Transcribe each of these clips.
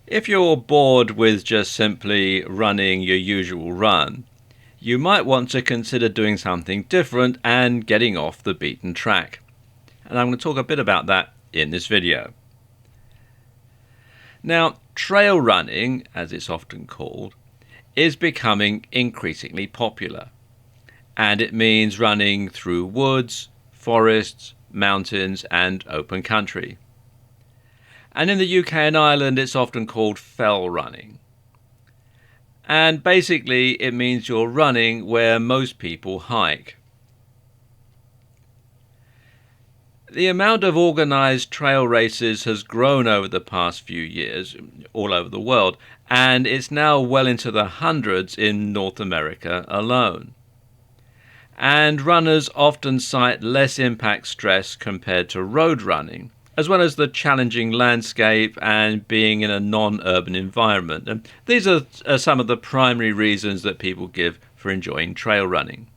If you're bored with just simply running your usual run, you might want to consider doing something different and getting off the beaten track. And I'm going to talk a bit about that in this video. Now, trail running, as it's often called, is becoming increasingly popular. And it means running through woods, forests, mountains, and open country. And in the UK and Ireland, it's often called fell running. And basically, it means you're running where most people hike. The amount of organised trail races has grown over the past few years all over the world, and it's now well into the hundreds in North America alone. And runners often cite less impact stress compared to road running, as well as the challenging landscape and being in a non-urban environment. And these are some of the primary reasons that people give for enjoying trail running.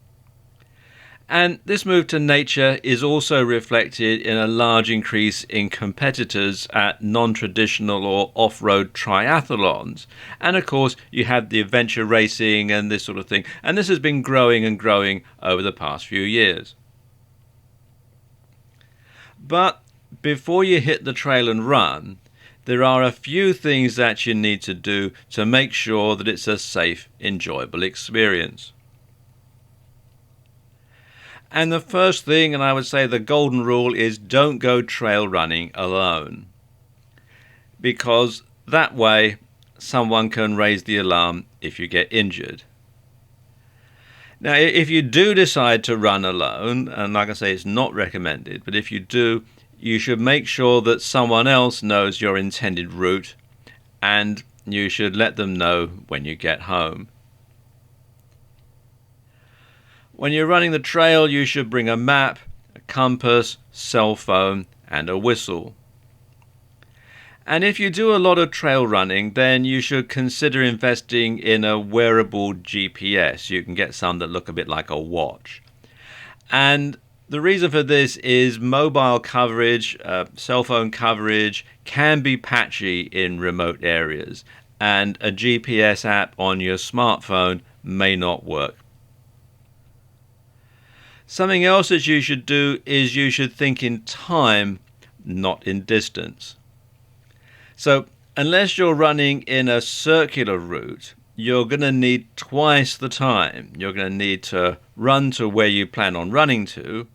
And this move to nature is also reflected in a large increase in competitors at non-traditional or off-road triathlons. And of course, you have the adventure racing and this sort of thing. And this has been growing and growing over the past few years. But before you hit the trail and run, there are a few things that you need to do to make sure that it's a safe, enjoyable experience. And the first thing, and I would say the golden rule, is don't go trail running alone. Because that way, someone can raise the alarm if you get injured. Now, if you do decide to run alone, and like I say, it's not recommended, but if you do, you should make sure that someone else knows your intended route, and you should let them know when you get home. When you're running the trail, you should bring a map, a compass, cell phone, and a whistle. And if you do a lot of trail running, then you should consider investing in a wearable GPS. You can get some that look a bit like a watch. And the reason for this is mobile coverage, cell phone coverage can be patchy in remote areas, and a GPS app on your smartphone may not work. Something else that you should do is you should think in time, not in distance. So unless you're running in a circular route, you're going to need twice the time. You're going to need to run to where you plan on running to,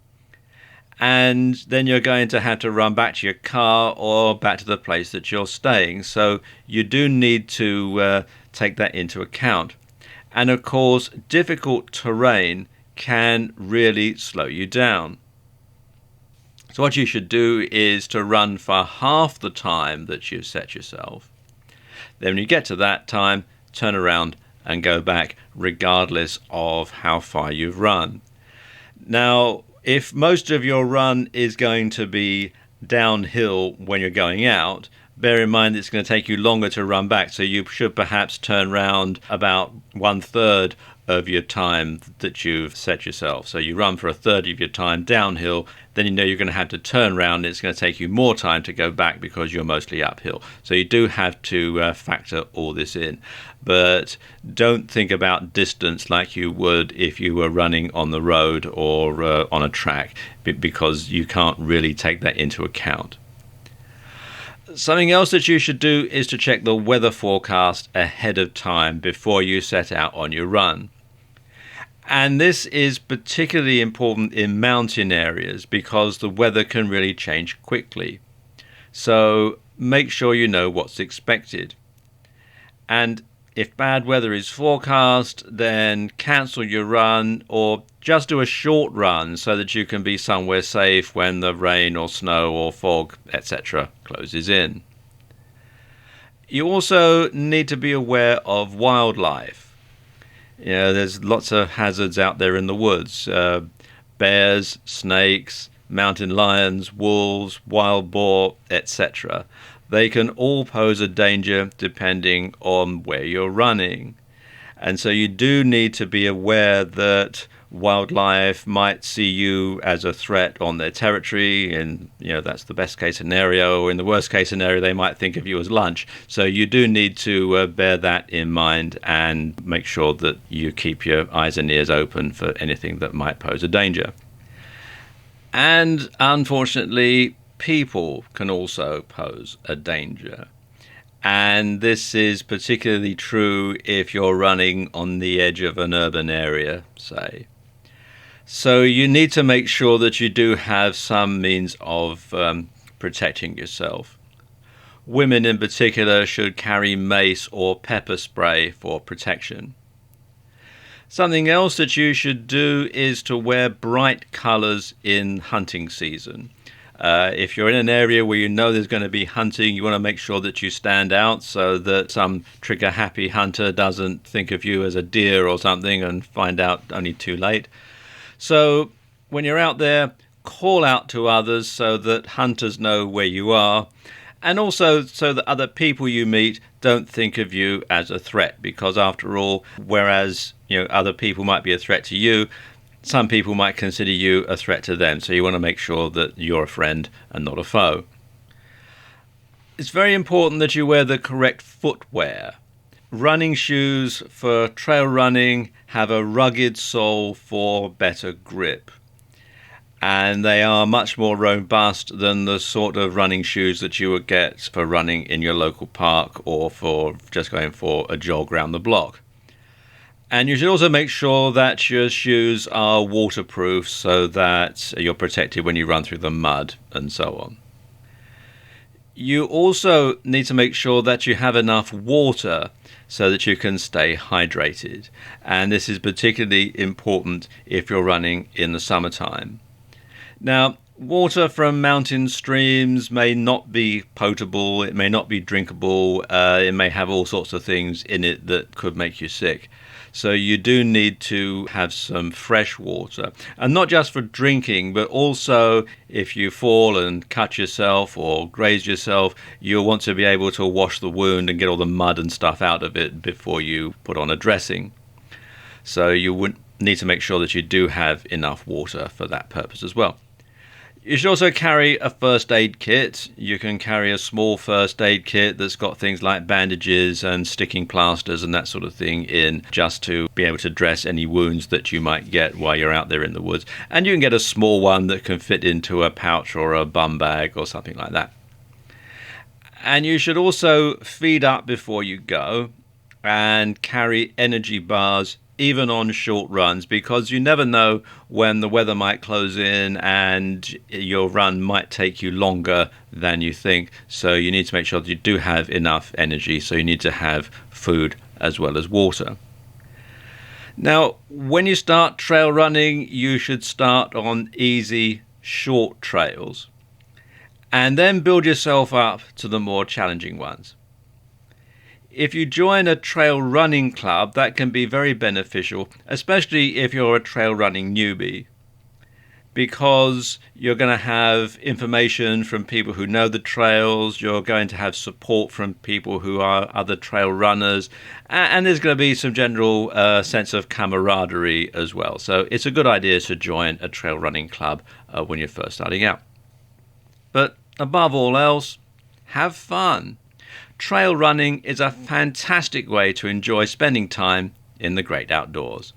and then you're going to have to run back to your car or back to the place that you're staying. So you do need to take that into account. And of course, difficult terrain can really slow you down. So what you should do is to run for half the time that you've set yourself. Then when you get to that time, turn around and go back regardless of how far you've run. Now, if most of your run is going to be downhill when you're going out, bear in mind it's going to take you longer to run back, so you should perhaps turn around about 1/3 of your time that you've set yourself. So you run for 1/3 of your time downhill, then you know you're going to have to turn around and it's going to take you more time to go back because you're mostly uphill. So you do have to factor all this in. But don't think about distance like you would if you were running on the road or on a track, because you can't really take that into account. Something else that you should do is to check the weather forecast ahead of time before you set out on your run. And this is particularly important in mountain areas because the weather can really change quickly. So make sure you know what's expected. And if bad weather is forecast, then cancel your run or just do a short run so that you can be somewhere safe when the rain or snow or fog, etc., closes in. You also need to be aware of wildlife. You know, there's lots of hazards out there in the woods. Bears, snakes, mountain lions, wolves, wild boar, etc. They can all pose a danger depending on where you're running. And so you do need to be aware that wildlife might see you as a threat on their territory, and that's the best case scenario. Or in the worst case scenario, they might think of you as lunch. So you do need to bear that in mind and make sure that you keep your eyes and ears open for anything that might pose a danger. And unfortunately, people can also pose a danger. And this is particularly true if you're running on the edge of an urban area, say. So you need to make sure that you do have some means of protecting yourself. Women in particular should carry mace or pepper spray for protection. Something else that you should do is to wear bright colours in hunting season. If you're in an area where you know there's going to be hunting, you want to make sure that you stand out so that some trigger-happy hunter doesn't think of you as a deer or something and find out only too late. So when you're out there, call out to others so that hunters know where you are, and also so that other people you meet don't think of you as a threat, because after all, whereas other people might be a threat to you, some people might consider you a threat to them, so you want to make sure that you're a friend and not a foe. It's very important that you wear the correct footwear. Running shoes for trail running have a rugged sole for better grip, and they are much more robust than the sort of running shoes that you would get for running in your local park or for just going for a jog around the block. And you should also make sure that your shoes are waterproof so that you're protected when you run through the mud and so on. You also need to make sure that you have enough water so that you can stay hydrated. And this is particularly important if you're running in the summertime. Now, water from mountain streams may not be potable, it may not be drinkable, it may have all sorts of things in it that could make you sick. So you do need to have some fresh water, and not just for drinking, but also if you fall and cut yourself or graze yourself, you'll want to be able to wash the wound and get all the mud and stuff out of it before you put on a dressing. So you would need to make sure that you do have enough water for that purpose as well. You should also carry a first aid kit. You can carry a small first aid kit that's got things like bandages and sticking plasters and that sort of thing in, just to be able to dress any wounds that you might get while you're out there in the woods. And you can get a small one that can fit into a pouch or a bum bag or something like that. And you should also feed up before you go and carry energy bars even on short runs, because you never know when the weather might close in and your run might take you longer than you think. So you need to make sure that you do have enough energy, so you need to have food as well as water. Now, when you start trail running, you should start on easy, short trails and then build yourself up to the more challenging ones. If you join a trail running club, that can be very beneficial, especially if you're a trail running newbie, because you're going to have information from people who know the trails, you're going to have support from people who are other trail runners, and there's going to be some general sense of camaraderie as well. So it's a good idea to join a trail running club when you're first starting out. But above all else, have fun. Trail running is a fantastic way to enjoy spending time in the great outdoors.